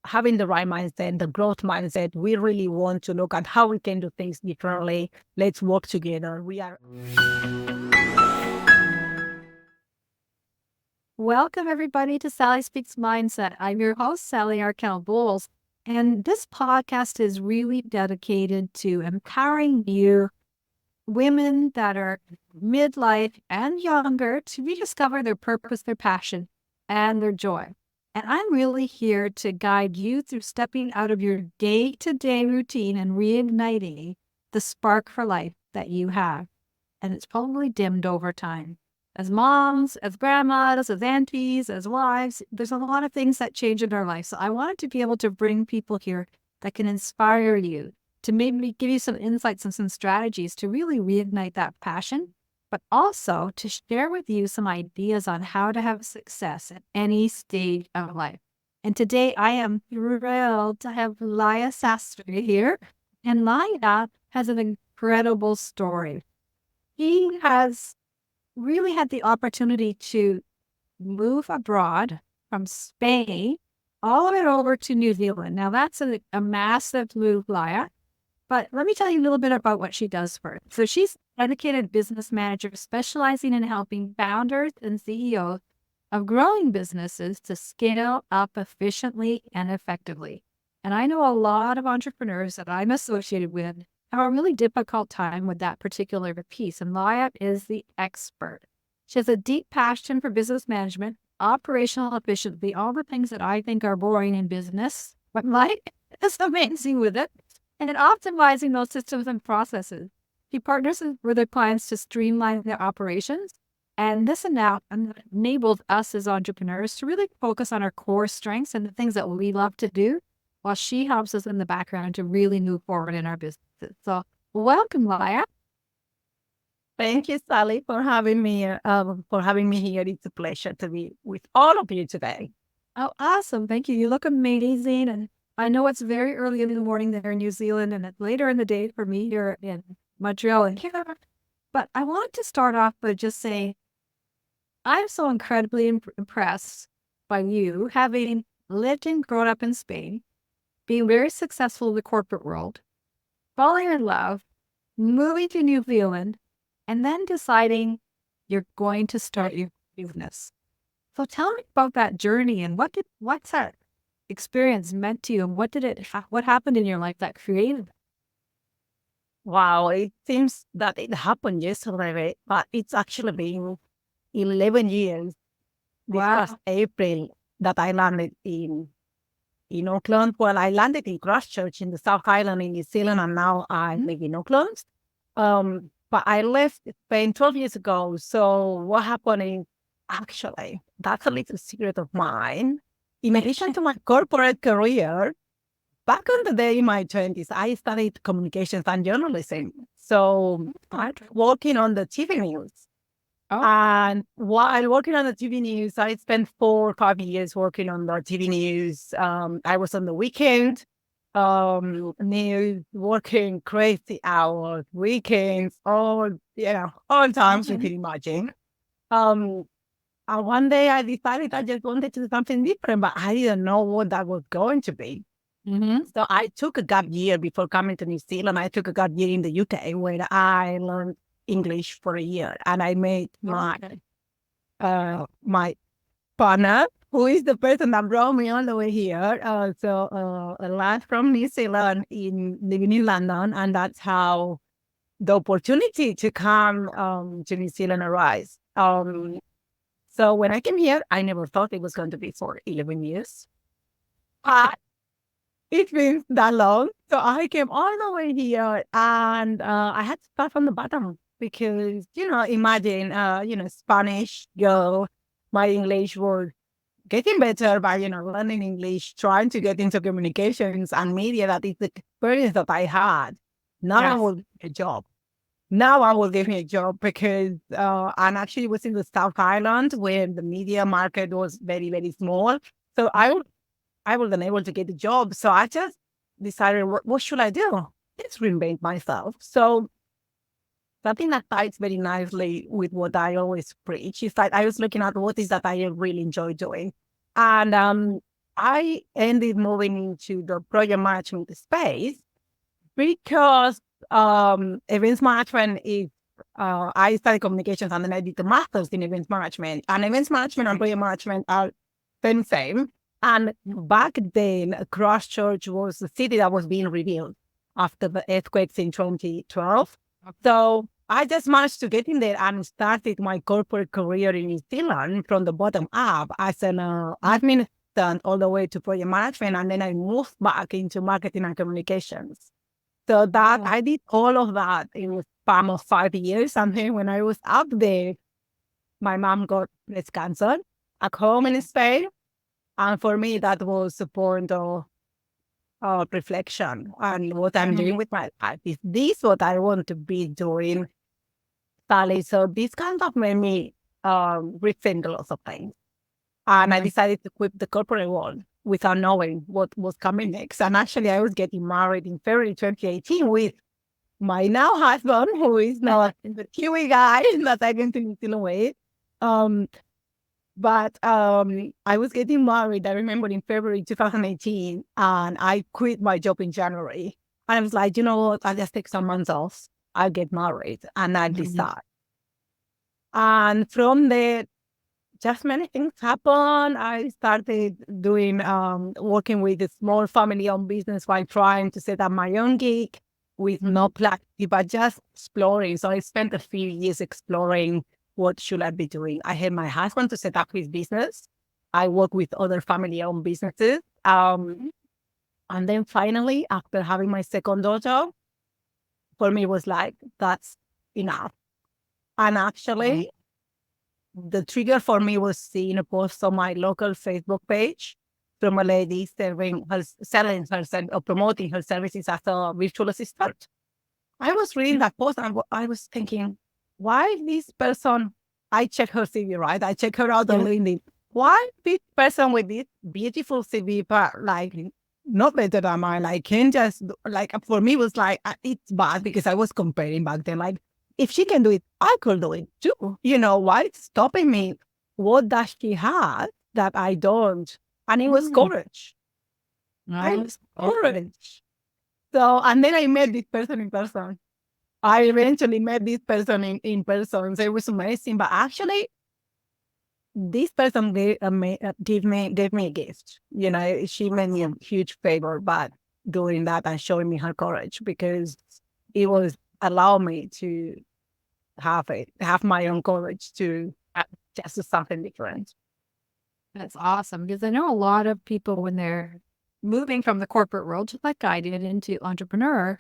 having the right mindset, the growth mindset. We really want to look at how we can do things differently. Let's work together. Welcome, everybody, to Sally Speaks Mindset. I'm your host, Sally Arkell-Bowles, and this podcast is really dedicated to empowering you, women that are midlife and younger, to rediscover their purpose, their passion, and their joy. And I'm really here to guide you through stepping out of your day-to-day routine and reigniting the spark for life that you have. And it's probably dimmed over time. As moms, as grandmas, as aunties, as wives, there's a lot of things that change in our life. So I wanted to be able to bring people here that can inspire you, to maybe give you some insights and some strategies to really reignite that passion, but also to share with you some ideas on how to have success at any stage of life. And today I am thrilled to have Laia Sastre here. And Laia has an incredible story. He has really had the opportunity to move abroad from Spain all the way over to New Zealand. Now, that's a massive move, Laia. But let me tell you a little bit about what she does first. So she's a dedicated business manager specializing in helping founders and CEOs of growing businesses to scale up efficiently and effectively. And I know a lot of entrepreneurs that I'm associated with have a really difficult time with that particular piece. And Laia is the expert. She has a deep passion for business management, operational efficiency, all the things that I think are boring in business. But Laia is amazing with it. And optimizing those systems and processes. She partners with her clients to streamline their operations. And this enables us as entrepreneurs to really focus on our core strengths and the things that we love to do, while she helps us in the background to really move forward in our businesses. So welcome, Laia. Thank you, Sally, for having me. Here. It's a pleasure to be with all of you today. Oh, awesome. Thank you. You look amazing. And I know it's very early in the morning there in New Zealand, and it's later in the day for me here in Montreal and Canada. But I wanted to start off by just saying, I'm so incredibly impressed by you having lived and grown up in Spain, being very successful in the corporate world, falling in love, moving to New Zealand, and then deciding you're going to start your business. So tell me about that journey and what's that experience meant to you, and what happened in your life that created it? Wow, it seems that it happened yesterday, but it's actually been 11 years. This past April that I landed in Auckland. Well, I landed in Christchurch in the South Island in New Zealand, and now I live in Auckland. But I left Spain 12 years ago. So what happened is, actually, that's a little secret of mine. In addition to my corporate career, back in the day in my 20s, I studied communications and journalism. So I was working on the TV news. Oh. And while working on the TV news, I spent 4 or 5 years working on the TV news. I was on the weekend, news, working crazy hours, weekends, all times you can imagine. And one day I decided I just wanted to do something different, but I didn't know what that was going to be. So I took a gap year before coming to New Zealand. I took a gap year in the UK where I learned English for a year, and I met my partner, who is the person that brought me all the way here. A lad from New Zealand living in London, and that's how the opportunity to come to New Zealand arose. So when I came here, I never thought it was going to be for 11 years. But it's been that long. So I came all the way here, and I had to start from the bottom because, imagine, Spanish girl, my English was getting better by, learning English, trying to get into communications and media. That is the experience that I had. Now I will get a job. Now I will give me a job because and actually was in the South Island where the media market was very, very small. So I wasn't able to get a job. So I just decided, what should I do? Let's reinvent myself. So something that ties very nicely with what I always preach is that I was looking at what is that I really enjoy doing. And I ended moving into the project management space because events management is, I studied communications and then I did the master's in events management. And events management and project management are same. And back then, Christchurch was the city that was being rebuilt after the earthquakes in 2012. So I just managed to get in there and started my corporate career in New Zealand from the bottom up as an admin assistant all the way to project management. And then I moved back into marketing and communications. So that I did all of that in a span of 5 years. And then when I was up there, my mom got breast cancer at home in Spain. And for me, that was a point of reflection on what I'm doing with my life. Is this what I want to be doing, Sally? So this kind of made me rethink lots of things. And I decided to quit the corporate world without knowing what was coming next. And actually, I was getting married in February 2018 with my now husband, who is now the Kiwi guy that I went to New Zealand with. But I was getting married, I remember, in February 2018, and I quit my job in January. And I was like, you know what, I'll just take some months off. I'll get married and I'll decide. And from there, just many things happened. I started doing, working with a small family-owned business while trying to set up my own gig with no plan, but just exploring. So I spent a few years exploring what should I be doing. I had my husband to set up his business. I work with other family-owned businesses. And then finally, after having my second daughter, for me, it was like, that's enough. And actually, the trigger for me was seeing a post on my local Facebook page from a lady selling her or promoting her services as a virtual assistant. I was reading that post and I was thinking, why this person, I check her CV, right? I check her out on LinkedIn. Why this person with this beautiful CV, but like not better than mine, like can just, like for me it was like, it's bad because I was comparing back then, like, if she can do it, I could do it too. You know, why it's stopping me? What does she have that I don't? And it was courage. I was courage. So, and then I met this person in person. I eventually met this person in person. So it was amazing. But actually, this person gave me a gift. You know, she made me a huge favor by doing that and showing me her courage, because it was allow me to have my own courage to just do something different. That's awesome, because I know a lot of people, when they're moving from the corporate world, just like I did, into entrepreneur,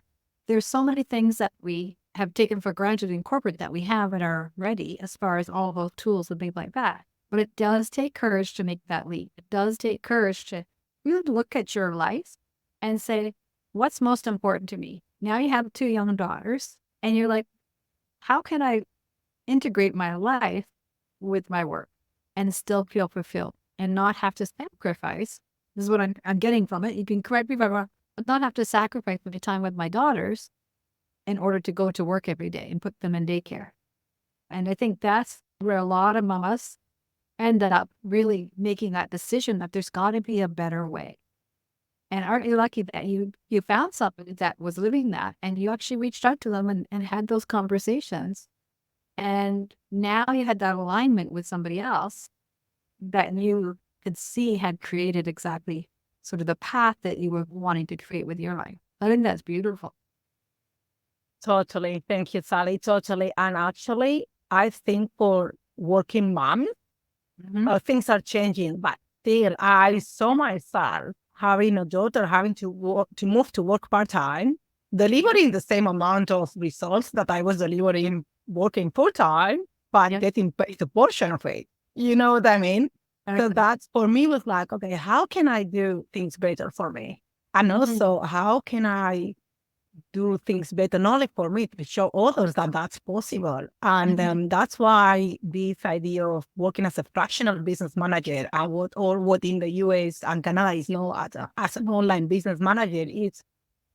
there's so many things that we have taken for granted in corporate that we have and are ready, as far as all those tools and things like that. But it does take courage to make that leap. It does take courage to really look at your life and say, what's most important to me? Now you have 2 young daughters and you're like, how can I integrate my life with my work and still feel fulfilled and not have to sacrifice? This is what I'm getting from it. You can correct me if I'm wrong, but not have to sacrifice the time with my daughters in order to go to work every day and put them in daycare. And I think that's where a lot of mamas ended up really making that decision that there's got to be a better way. And aren't you lucky that you found somebody that was living that, and you actually reached out to them and had those conversations. And now you had that alignment with somebody else that you could see had created exactly sort of the path that you were wanting to create with your life. I think that's beautiful. Totally. Thank you, Sally. Totally. And actually, I think for working moms, things are changing, but still, I saw myself having a daughter, having to move to work part-time, delivering the same amount of results that I was delivering working full-time, but getting paid a portion of it. You know what I mean? So that's, for me, was like, okay, how can I do things better for me? And also, how can I do things better, not only for me, to show others that that's possible. And that's why this idea of working as a fractional business manager, and what in the US and Canada is known as an online business manager, is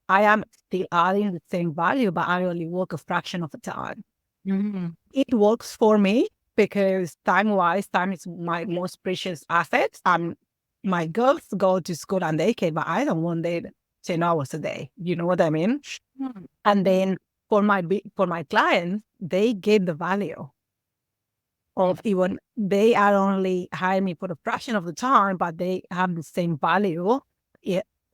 I am still adding the same value, but I only work a fraction of the time. It works for me because time is my most precious asset. And my girls go to school and daycare, but I don't want them 10 hours a day. You know what I mean? Mm. And then for my clients, they get the value of even they are only hiring me for a fraction of the time, but they have the same value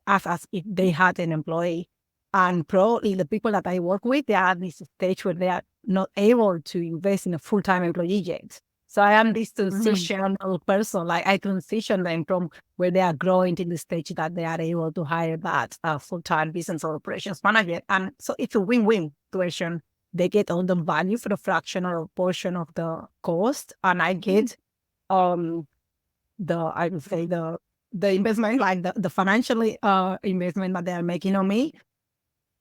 as if they had an employee. And probably the people that I work with, they are at this stage where they are not able to invest in a full-time employee yet. So I am this transitional person. Like I transition them from where they are growing to the stage that they are able to hire that full-time business or operations manager. And so it's a win-win situation. They get all the value for the fractional portion of the cost, and I get I would say the investment, like the financial investment that they are making on me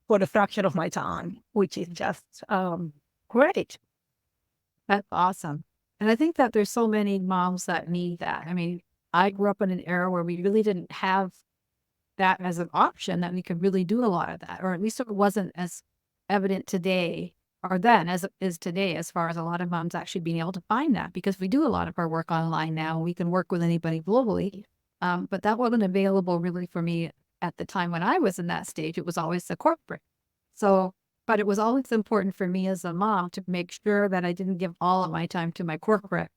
for the fraction of my time, which is just great. That's awesome. And I think that there's so many moms that need that. I mean, I grew up in an era where we really didn't have that as an option, that we could really do a lot of that, or at least it wasn't as evident today or then as it is today, as far as a lot of moms actually being able to find that, because we do a lot of our work online now. We can work with anybody globally. But that wasn't available really for me at the time when I was in that stage. It was always the corporate. So, but it was always important for me as a mom to make sure that I didn't give all of my time to my corporate,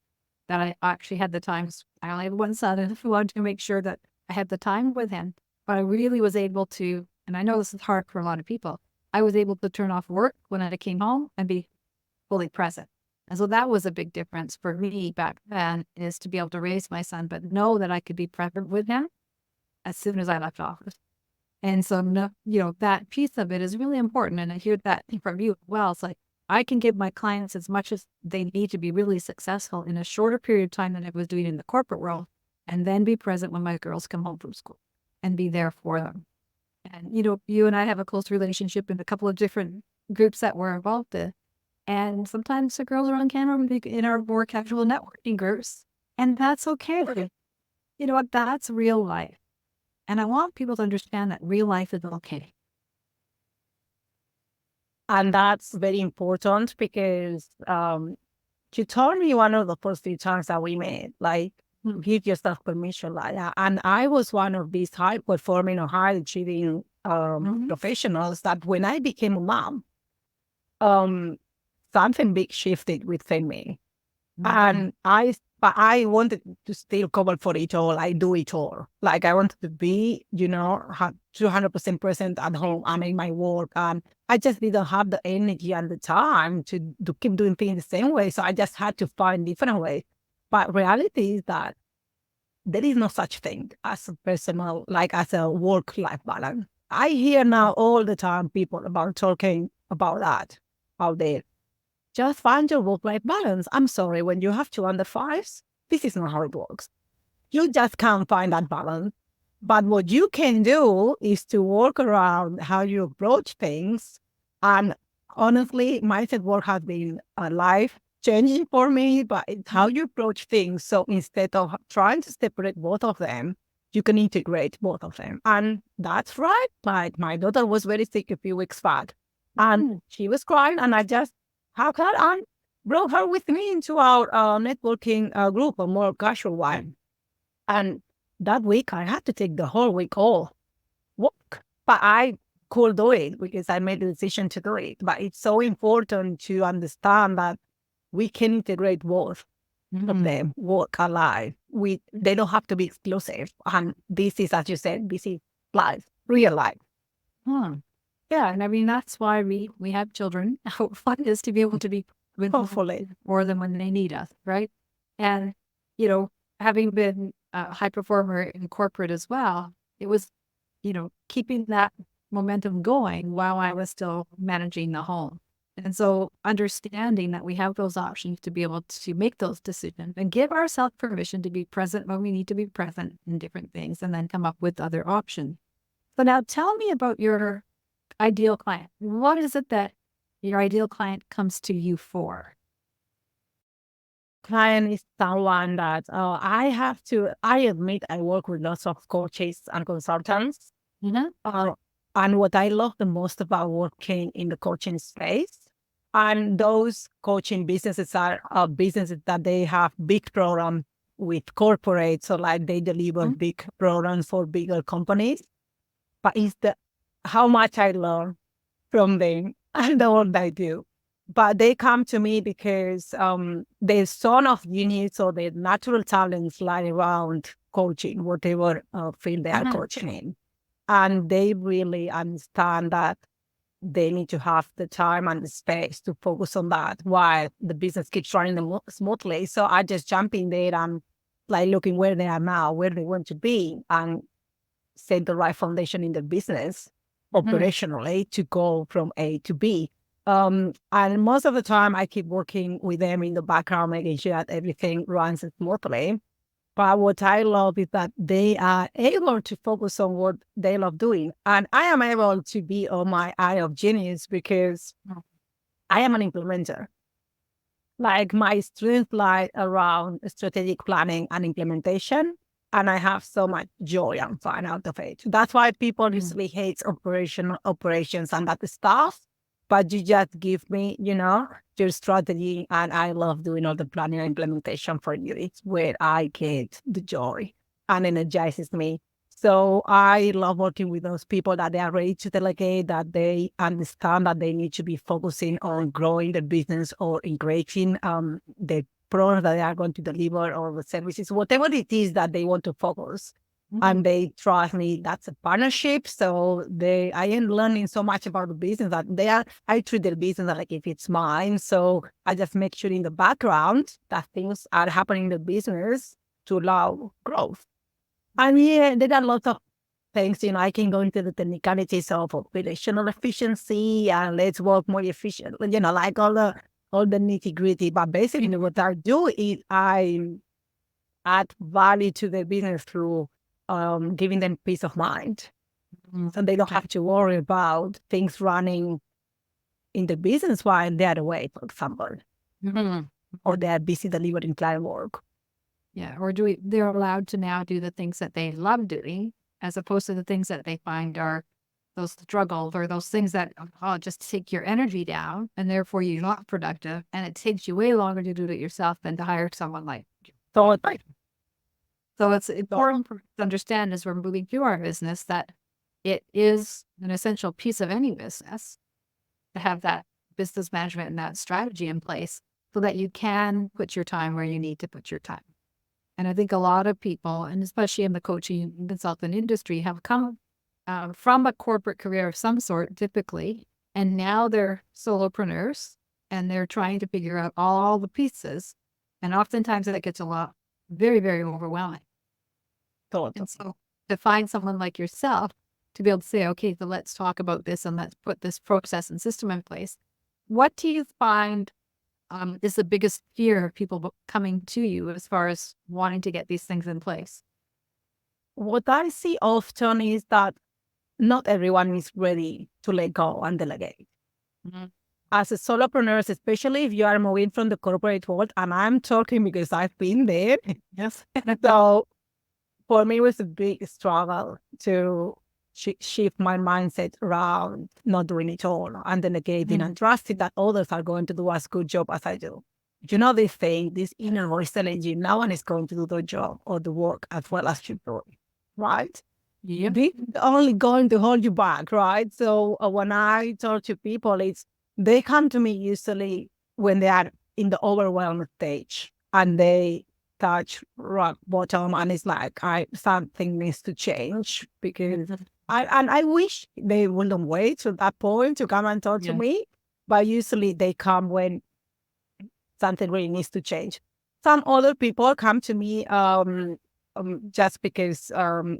that I actually had the times. I only had one son, and I wanted to make sure that I had the time with him. But I really was able to, and I know this is hard for a lot of people, I was able to turn off work when I came home and be fully present. And so that was a big difference for me back then, is to be able to raise my son, but know that I could be present with him as soon as I left office. And so, that piece of it is really important. And I hear that from you as well. It's like, I can give my clients as much as they need to be really successful in a shorter period of time than I was doing in the corporate world, and then be present when my girls come home from school and be there for them. And, you and I have a close relationship in a couple of different groups that we're involved in. And sometimes the girls are on camera in our more casual networking groups. And that's okay. You know what? That's real life. And I want people to understand that real life is okay. And that's very important because you told me one of the first few times that we met, like, give yourself permission, like that. And I was one of these high performing or high achieving professionals that when I became a mom, something big shifted within me. And I wanted to still cover for it all. I do it all. Like I wanted to be, 200% present at home and in my work. And I just didn't have the energy and the time to keep doing things the same way. So I just had to find different ways. But reality is that there is no such thing as a personal, like as a work-life balance. I hear now all the time people talking about that out there. Just find your work-life balance. I'm sorry, when you have two under fives, this is not how it works. You just can't find that balance. But what you can do is to work around how you approach things. And honestly, mindset work has been a life-changing for me, but it's how you approach things. So instead of trying to separate both of them, you can integrate both of them. And that's right. Like my daughter was very sick a few weeks back, and she was crying, and I just how can I brought her with me into our networking group, a more casual one. And that week, I had to take the whole week off work. But I could do it because I made the decision to do it. But it's so important to understand that we can integrate both of them, work and life. They don't have to be exclusive. And this is, as you said, this is life, real life. Yeah, and I mean, that's why we have children. How fun it is to be able to be with Hopefully more than when they need us, right? And, having been a high performer in corporate as well, it was, keeping that momentum going while I was still managing the home. And so understanding that we have those options to be able to make those decisions and give ourselves permission to be present when we need to be present in different things, and then come up with other options. So now tell me about your ideal client. What is it that your ideal client comes to you for? Client is someone that I admit I work with lots of coaches and consultants. And what I love the most about working in the coaching space, and those coaching businesses are businesses that they have big programs with corporates, so like they deliver big programs for bigger companies. But it's how much I learn from them and the work they do. But they come to me because their son of genius or their natural talents lie around coaching, whatever field they are coaching in. And they really understand that they need to have the time and the space to focus on that while the business keeps running smoothly. So I just jump in there and like looking where they are now, where they want to be, and set the right foundation in the business operationally to go from A to B. And most of the time I keep working with them in the background, making sure that everything runs smoothly. But what I love is that they are able to focus on what they love doing. And I am able to be on my eye of genius because I am an implementer. Like my strength lies around strategic planning and implementation. And I have so much joy and fun out of it. That's why people usually hate operations and that stuff. But you just give me, your strategy, and I love doing all the planning and implementation for you. It's where I get the joy and energizes me. So I love working with those people that they are ready to delegate, that they understand that they need to be focusing on growing the business or increasing the products that they are going to deliver or the services, whatever it is that they want to focus. And they trust me. That's a partnership. So I am learning so much about the business that I treat the business like if it's mine. So I just make sure in the background that things are happening in the business to allow growth. And yeah, there are lots of things, I can go into the technicalities of operational efficiency and let's work more efficient, like all the nitty gritty. But basically what I do is I add value to the business through giving them peace of mind. So they don't have to worry about things running in the business while they're away, for example, or they're busy delivering client work. Yeah, or they're allowed to now do the things that they love doing, as opposed to the things that they find are those struggles or those things that just take your energy down, and therefore you're not productive, and it takes you way longer to do it yourself than to hire someone like you. So it's important to understand as we're moving through our business that it is an essential piece of any business to have that business management and that strategy in place so that you can put your time where you need to put your time. And I think a lot of people, and especially in the coaching and consultant industry, have come from a corporate career of some sort, typically, and now they're solopreneurs and they're trying to figure out all the pieces. And oftentimes that gets very, very overwhelming. And so to find someone like yourself to be able to say, okay, so let's talk about this and let's put this process and system in place. What do you find is the biggest fear of people coming to you as far as wanting to get these things in place? What I see often is that not everyone is ready to let go and delegate. As a solopreneur, especially if you are moving from the corporate world, and I'm talking because I've been there. Yes. So for me, it was a big struggle to shift my mindset around not doing it all and delegating and trusting that others are going to do as good job as I do. This thing, this inner voice telling you no one is going to do the job or the work as well as you do, right? Yep. This is only going to hold you back, right? So when I talk to people, they come to me usually when they are in the overwhelmed stage and they touch rock bottom and it's like something needs to change because I wish they wouldn't wait to that point to come and talk to me, but usually they come when something really needs to change. Some other people come to me just because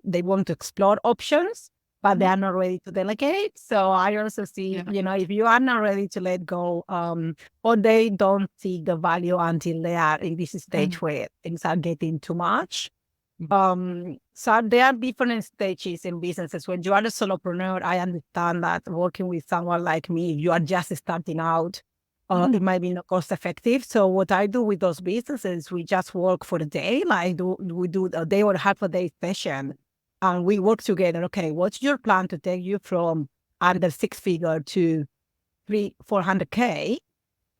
they want to explore options, but they are not ready to delegate. So I also see, if you are not ready to let go, or they don't see the value until they are in this stage where things are getting too much. So there are different stages in businesses. When you are a solopreneur, I understand that working with someone like me, you are just starting out, it might be not cost effective. So what I do with those businesses, we just work for the day. We do a day or half a day session, and we work together. Okay, what's your plan to take you from under 6 figure to 300-400K?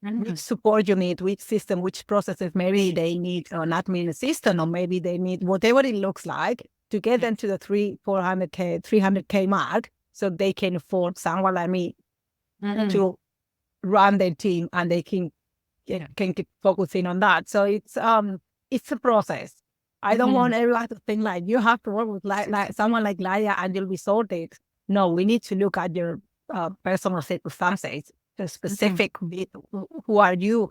which support you need, which system, which processes. Maybe they need an admin assistant, or maybe they need whatever it looks like to get them to the 400K, 300K mark, so they can afford someone like me to run their team, and they can keep focusing on that. So it's a process. I don't want everyone to think like you have to work with like someone like Laia and you'll be sorted. No, we need to look at your personal circumstances, the specific who are you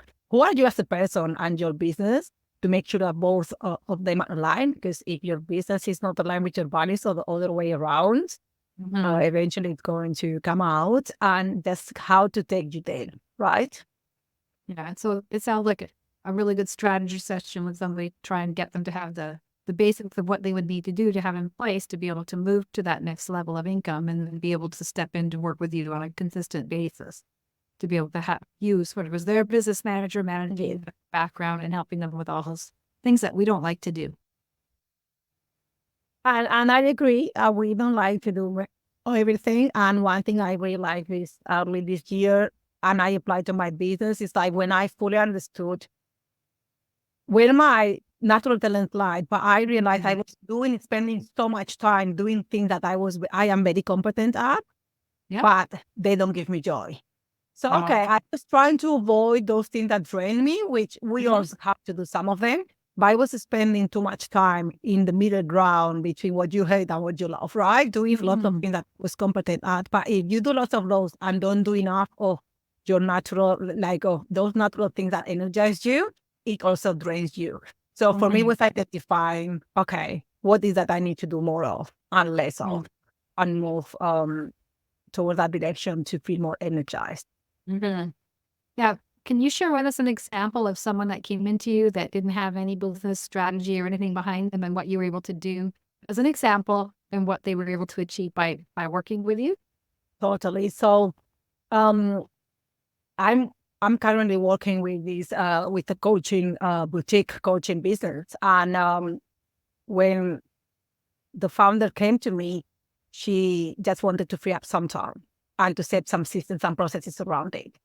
as a person and your business, to make sure that both of them are aligned. Because if your business is not aligned with your values, or the other way around, eventually it's going to come out, and that's how to take you there, right? Yeah, so it sounds like a really good strategy session with somebody, try and get them to have the basics of what they would need to do to have in place to be able to move to that next level of income, and then be able to step in to work with you on a consistent basis, to be able to have you sort of as their business manager, managing the background and helping them with all those things that we don't like to do. And I agree. We don't like to do everything. And one thing I realized is early this year, and I applied to my business, is like when I fully understood where my natural talent lied, but I realized I was spending so much time doing things that I am very competent at, but they don't give me joy. So, I was trying to avoid those things that drain me, which we also have to do some of them. But I was spending too much time in the middle ground between what you hate and what you love, right? Doing lots of things that I was competent at. But if you do lots of those and don't do enough of your natural, those natural things that energize you, it also drains you. So for me, it was identifying, what is that I need to do more of and less of, and move towards that direction to feel more energized. Yeah. Can you share with us an example of someone that came into you that didn't have any business strategy or anything behind them, and what you were able to do as an example, and what they were able to achieve by working with you? Totally. So I'm currently working with with a coaching boutique coaching business, and when the founder came to me, she just wanted to free up some time and to set some systems and processes around it.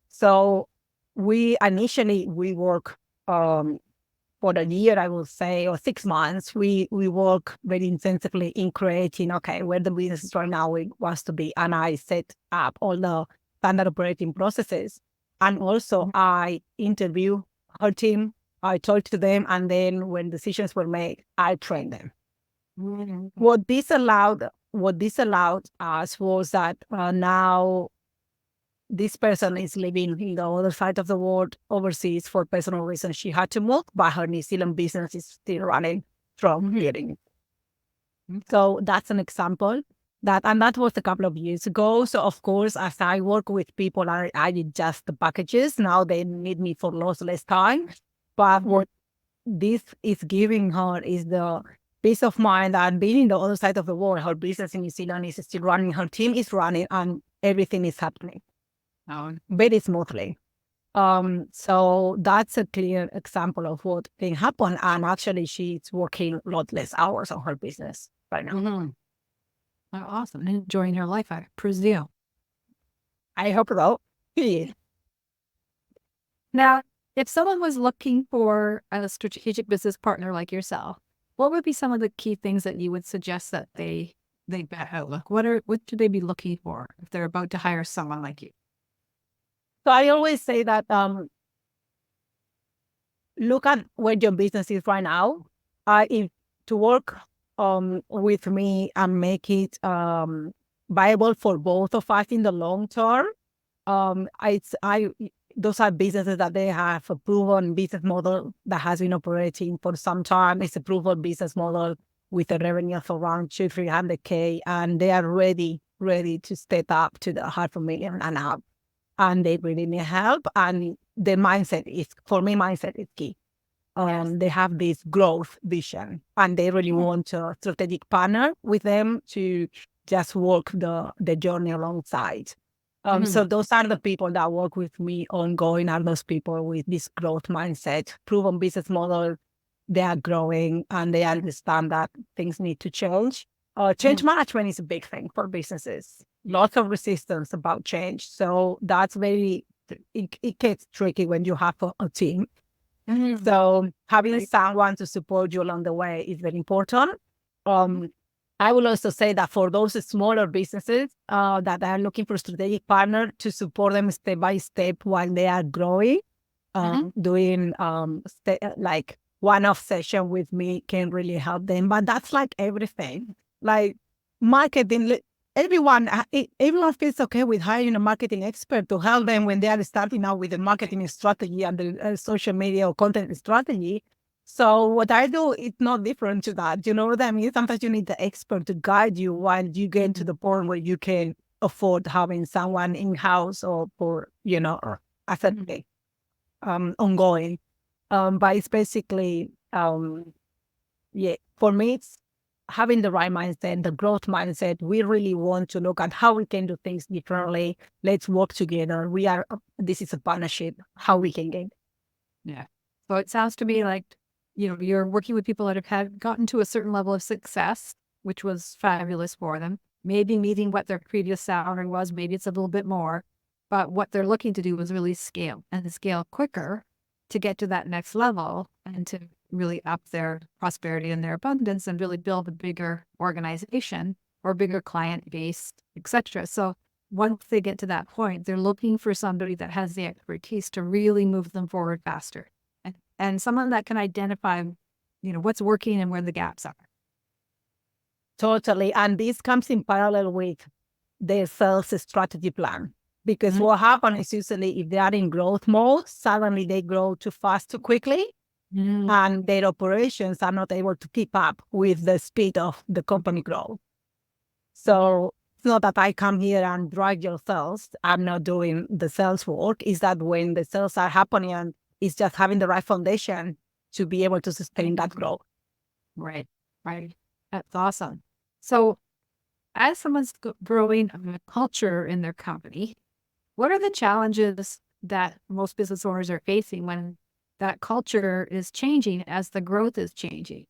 So we work for a year, I will say, or 6 months. We work very intensively in creating, where the business is right now, it wants to be. And I set up all the standard operating processes. And also I interview her team, I talk to them, and then when decisions were made, I train them. What this allowed us was that now this person is living in the other side of the world, overseas, for personal reasons. She had to move, but her New Zealand business is still running from here. So that's an example. And that was a couple of years ago. So of course, as I work with people, I adjust the packages. Now they need me for less time. But what this is giving her is the peace of mind that being in the other side of the world, her business in New Zealand is still running, her team is running, and everything is happening very smoothly. So that's a clear example of what can happen. And actually, she's working a lot less hours on her business right now. Oh, awesome. And enjoying her life, I presume. I hope so. Yeah. Now, if someone was looking for a strategic business partner like yourself, what would be some of the key things that you would suggest that they look? What should they be looking for if they're about to hire someone like you? So I always say that look at where your business is right now. If to work with me and make it viable for both of us in the long term, those are businesses that they have a proven business model that has been operating for some time. It's a proven business model with a revenue of around 200-300K, and they are ready to step up to the $500,000 and up. And they really need help. And their mindset is key. They have this growth vision, and they really want a strategic partner with them to just work the journey alongside. So those are the people that work with me ongoing, are those people with this growth mindset, proven business model. They are growing and they understand that things need to change. Change management is a big thing for businesses. Lots of resistance about change. So that's very it gets tricky when you have a team. Mhm. So having someone to support you along the way is very important. I will also say that for those smaller businesses that are looking for a strategic partner to support them step by step while they are growing, doing like one-off session with me can really help them. But that's like everything. Like marketing, everyone feels okay with hiring a marketing expert to help them when they are starting out with the marketing strategy and the social media or content strategy. So what I do is not different to that. You know what I mean? Sometimes you need the expert to guide you while you get to the point where you can afford having someone in-house or for, or as a ongoing. But it's basically, for me, it's having the right mindset, the growth mindset. We really want to look at how we can do things differently. Let's work together. This is a partnership, how we can get. Yeah. So it sounds to me like, you're working with people that have gotten to a certain level of success, which was fabulous for them. Maybe meeting what their previous salary was, maybe it's a little bit more, but what they're looking to do is really scale and scale quicker to get to that next level and to really up their prosperity and their abundance and really build a bigger organization or bigger client base, etc. So once they get to that point, they're looking for somebody that has the expertise to really move them forward faster and someone that can identify, what's working and where the gaps are. Totally. And this comes in parallel with their sales strategy plan. Because what happens is usually if they are in growth mode, suddenly they grow too fast, too quickly, and their operations are not able to keep up with the speed of the company growth. So it's not that I come here and drive your sales. I'm not doing the sales work. It's that when the sales are happening, and it's just having the right foundation to be able to sustain that growth. Right. That's awesome. So as someone's growing a culture in their company, what are the challenges that most business owners are facing when that culture is changing as the growth is changing?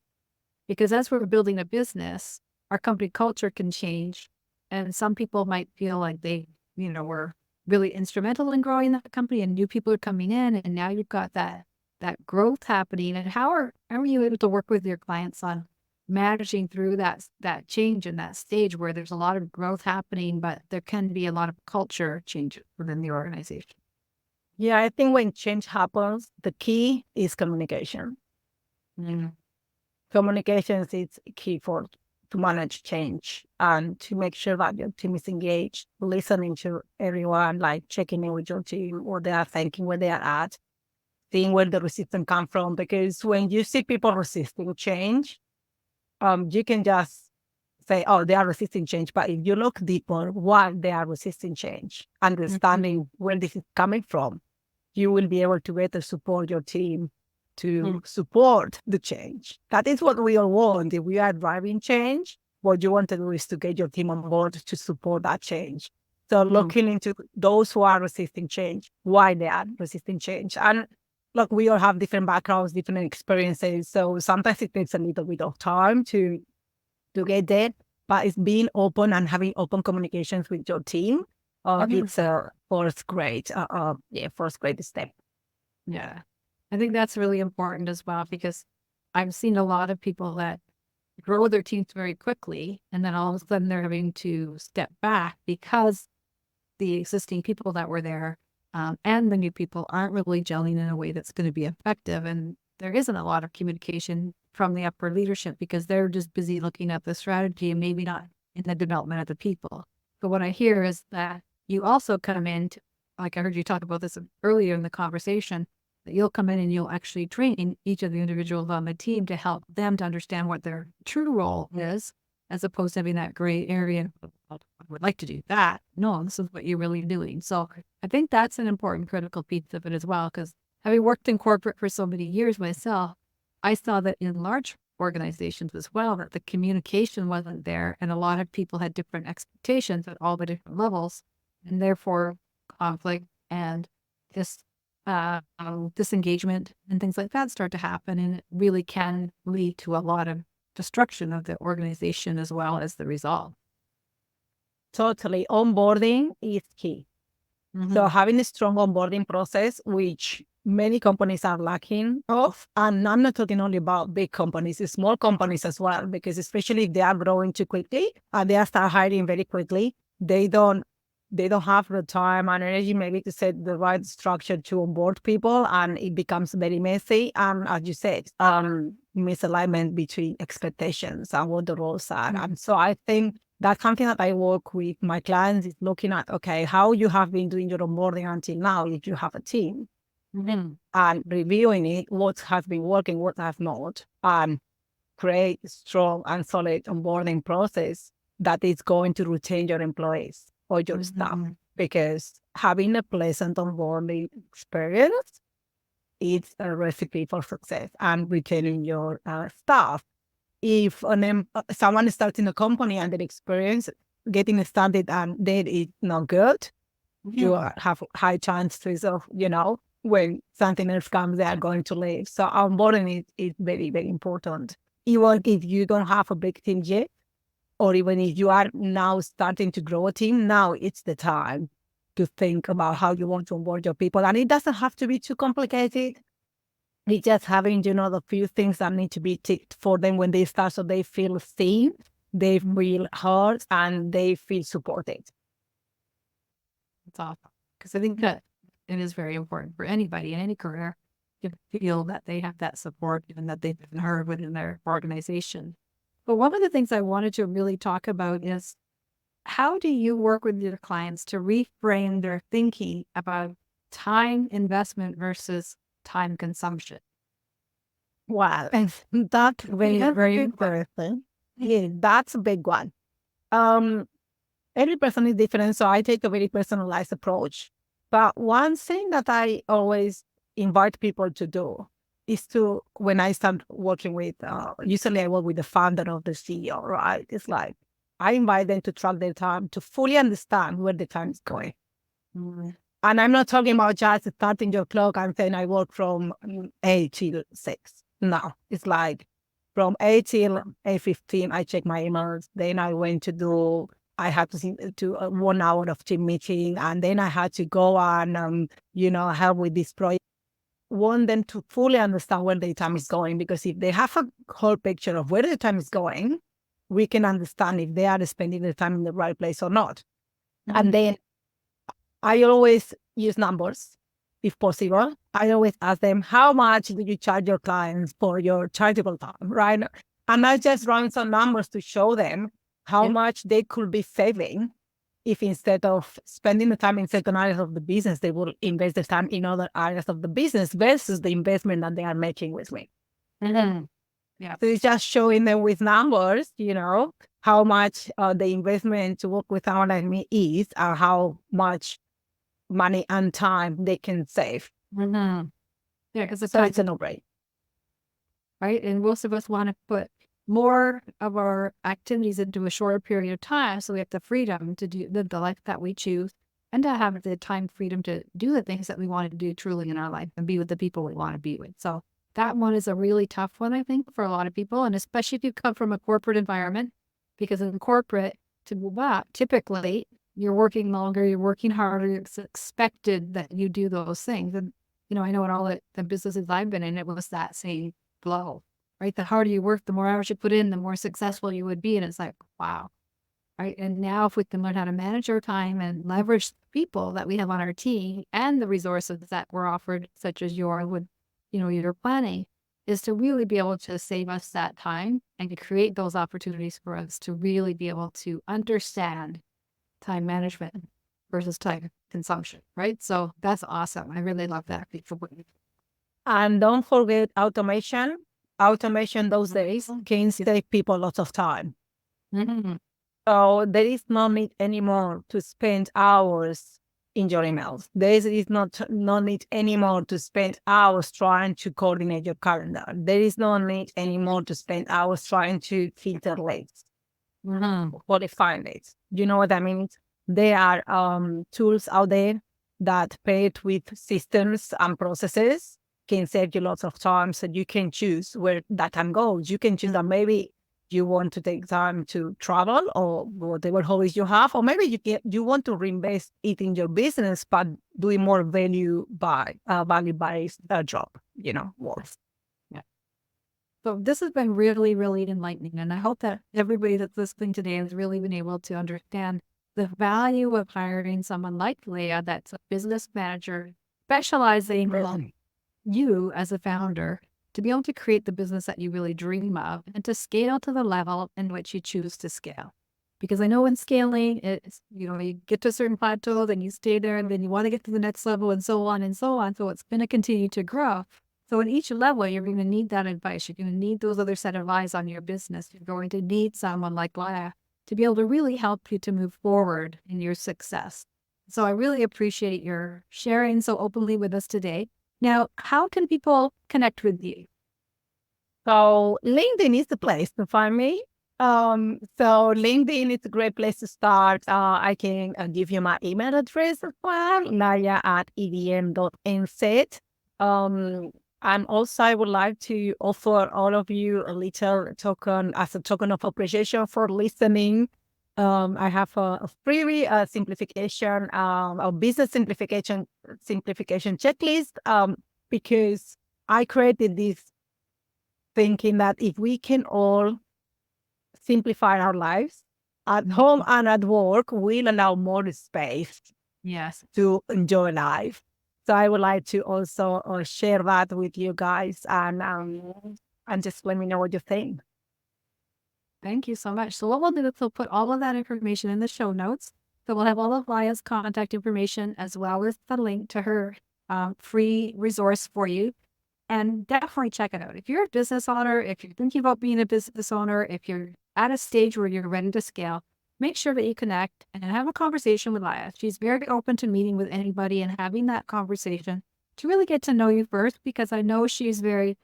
Because as we're building a business, our company culture can change. And some people might feel like they, were really instrumental in growing that company and new people are coming in. And now you've got that growth happening. And how are you able to work with your clients on managing through that change in that stage where there's a lot of growth happening, but there can be a lot of culture changes within the organization? Yeah, I think when change happens, the key is communication. Communications is key to manage change and to make sure that your team is engaged, listening to everyone, like checking in with your team, what they are thinking, where they are at, seeing where the resistance comes from. Because when you see people resisting change, you can just say, oh, they are resisting change. But if you look deeper, why they are resisting change, understanding where this is coming from, you will be able to better support your team to support the change. That is what we all want. If we are driving change, what you want to do is to get your team on board to support that change. So looking into those who are resisting change, why they are resisting change. And look, we all have different backgrounds, different experiences. So sometimes it takes a little bit of time to get there, but it's being open and having open communications with your team. It's a first grade step. Yeah. I think that's really important as well, because I've seen a lot of people that grow their teams very quickly, and then all of a sudden they're having to step back because the existing people that were there and the new people aren't really gelling in a way that's going to be effective. And there isn't a lot of communication from the upper leadership because they're just busy looking at the strategy and maybe not in the development of the people. But what I hear is that you also come in, like I heard you talk about this earlier in the conversation, that you'll come in and you'll actually train each of the individuals on the team to help them to understand what their true role is, as opposed to having that gray area. I would like to do that. No, this is what you're really doing. So I think that's an important critical piece of it as well, because having worked in corporate for so many years myself, I saw that in large organizations as well, that the communication wasn't there, and a lot of people had different expectations at all the different levels, and therefore conflict and disengagement and things like that start to happen, and it really can lead to a lot of destruction of the organization as well as the result. Totally. Onboarding is key. So having a strong onboarding process, which many companies are lacking of, and I'm not talking only about big companies, it's small companies as well, because especially if they are growing too quickly and they are start hiring very quickly, they don't have the time and energy maybe to set the right structure to onboard people, and it becomes very messy. And as you said, misalignment between expectations and what the roles are. And so I think that's something that I work with my clients is looking at, okay, how you have been doing your onboarding until now, if you have a team, and reviewing it, what has been working, what has not, and create a strong and solid onboarding process that is going to retain your employees or your staff. Because having a pleasant onboarding experience is a recipe for success and retaining your staff. If someone is starting a company and their experience getting started and then it's not good, you have high chances of, when something else comes, they are going to leave. So onboarding is very, very important. Even if you don't have a big team yet, or even if you are now starting to grow a team, now it's the time to think about how you want to onboard your people. And it doesn't have to be too complicated. It's just having, the few things that need to be ticked for them when they start, so they feel seen, they feel heard, and they feel supported. It's awesome. Because I think that it is very important for anybody in any career to feel that they have that support and that they've been heard within their organization. But one of the things I wanted to really talk about is, how do you work with your clients to reframe their thinking about time investment versus time consumption? Wow, that's very, very interesting. Yeah, that's a big one. Every person is different, so I take a very personalized approach. But one thing that I always invite people to do is to, when I start working with, usually I work with the founder of the CEO, right? It's like, I invite them to track their time to fully understand where the time is going. And I'm not talking about just starting your clock and saying I work from 8 till 6. No, it's like from 8 till 8:15, I check my emails. Then I had to do a 1 hour of team meeting. And then I had to go and, help with this project. Want them to fully understand where their time is going, because if they have a whole picture of where the time is going, we can understand if they are spending the time in the right place or not. And then I always use numbers, if possible. I always ask them, how much do you charge your clients for your chargeable time, right? And I just run some numbers to show them how much they could be saving if instead of spending the time in certain areas of the business, they will invest the time in other areas of the business versus the investment that they are making with me. Yeah. So it's just showing them with numbers, how much the investment to work with someone like me is, and how much money and time they can save. Yeah, because it's a no-brainer. Right? And most of us want to put more of our activities into a shorter period of time, so we have the freedom to live the life that we choose, and to have the time freedom to do the things that we want to do truly in our life and be with the people we want to be with. So that one is a really tough one, I think, for a lot of people, and especially if you come from a corporate environment, because in corporate, to move up, typically you're working longer, you're working harder, it's expected that you do those things. And, I know in all the businesses I've been in, it was that same flow. Right? The harder you work, the more hours you put in, the more successful you would be. And it's like, wow. Right? And now if we can learn how to manage our time and leverage the people that we have on our team and the resources that we're offered, such as your planning, is to really be able to save us that time and to create those opportunities for us to really be able to understand time management versus time consumption. Right? So that's awesome. I really love that. And don't forget automation. Automation those days can save people lots of time. So there is no need anymore to spend hours in your emails. There is no need anymore to spend hours trying to coordinate your calendar. There is no need anymore to spend hours trying to filter leads, qualify leads. You know what I mean? There are tools out there that paired with systems and processes can save you lots of time, so you can choose where that time goes. You can choose that maybe you want to take time to travel or whatever hobbies you have, or maybe you want to reinvest it in your business, but doing more value based job, work. Yeah. So this has been really, really enlightening. And I hope that everybody that's listening today has really been able to understand the value of hiring someone like Laia, that's a business manager specializing in you as a founder, to be able to create the business that you really dream of and to scale to the level in which you choose to scale. Because I know in scaling, it's, you get to a certain plateau, then you stay there, and then you want to get to the next level, and so on and so on. So it's going to continue to grow. So in each level, you're going to need that advice. You're going to need those other set of eyes on your business. You're going to need someone like Laia to be able to really help you to move forward in your success. So I really appreciate your sharing so openly with us today. Now, how can people connect with you? So LinkedIn is the place to find me. So LinkedIn is a great place to start. I can give you my email address as well, laia@edm.nz. And also, I would like to offer all of you a little token as a token of appreciation for listening. I have a free simplification, a business simplification checklist, because I created this thinking that if we can all simplify our lives at home and at work, we'll allow more space Yes. to enjoy life. So I would like to also share that with you guys, and just let me know what you think. Thank you so much. So what we'll do is we'll put all of that information in the show notes. So we'll have all of Laia's contact information as well as the link to her free resource for you. And definitely check it out. If you're a business owner, if you're thinking about being a business owner, if you're at a stage where you're ready to scale, make sure that you connect and have a conversation with Laia. She's very open to meeting with anybody and having that conversation to really get to know you first, because I know she's very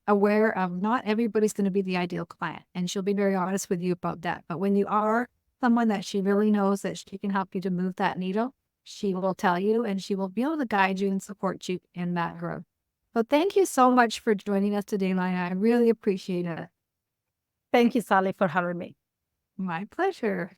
aware of not everybody's going to be the ideal client. And she'll be very honest with you about that. But when you are someone that she really knows that she can help you to move that needle, she will tell you and she will be able to guide you and support you in that growth. So thank you so much for joining us today, Laia. I really appreciate it. Thank you, Sally, for having me. My pleasure.